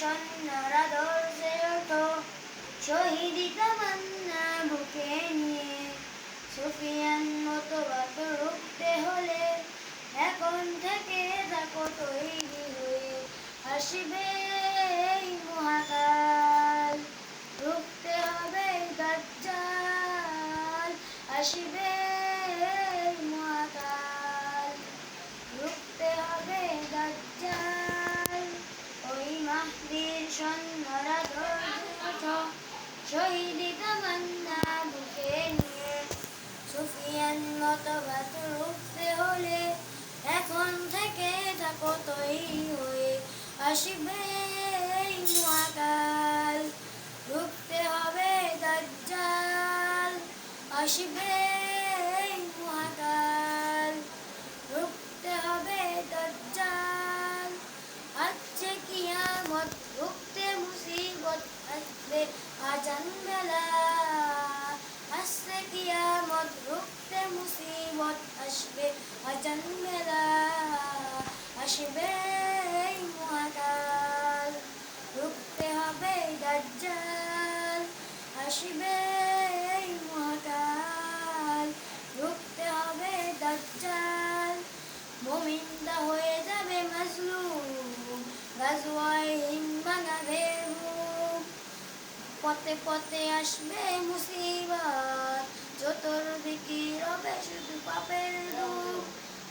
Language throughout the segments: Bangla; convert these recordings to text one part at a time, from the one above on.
সৈন্যরা দর্শে ওঠো, শহীদি তামান্না বুকে নিয়ে। সুফিয়ান মতবাদ রুখতে হলে এখন থেকে থাকো তৈরি হয়ে। আসবে এই মহাকাল, রুখতে হবে দাজ্জাল। আসবে এই মহাকাল, রুখতে হবে দাজ্জাল। ওই মাহদীর সৈন্যরা দর্শে ওঠো, শহীদি তামান্না বুকে নিয়ে। সুফিয়ান মতবাদ রুখতে হলে এখন থেকে থাকো তৈরি হয়ে। আসবে এই মহাকাল, রুখতে হবে দাজ্জাল। আসবে এই মহাকাল, রুখতে হবে দাজ্জাল। আসছে কিয়ামত, রুখতে মুসিবত, আসবে আজান বেলা। আসছে কিয়ামত, রুখতে মুসিবত, আসবে আজান বেলা। আসবে এই মহাকাল, রুখতে হবে দাজ্জাল। আসবে এই মহাকাল, রুখতে হবে দাজ্জাল। মুমিনরা হয়ে যাবে মাজলুম, গাজওয়ায় হিন্দ ভাঙাবে ঘুম। পথে পথে আসবে মুসিবত, চতুর্দিকে রবে শুধু পাপের ধূপ।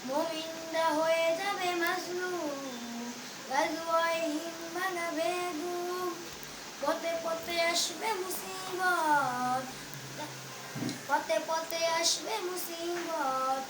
মুমিনরা হয়ে যাবে মাজলুম, গাজওয়ায় হিন্দ ভাঙাবে ঘুম। পথে পথে আসবে মুসিবত, পথে পথে আসবে মুসিবত,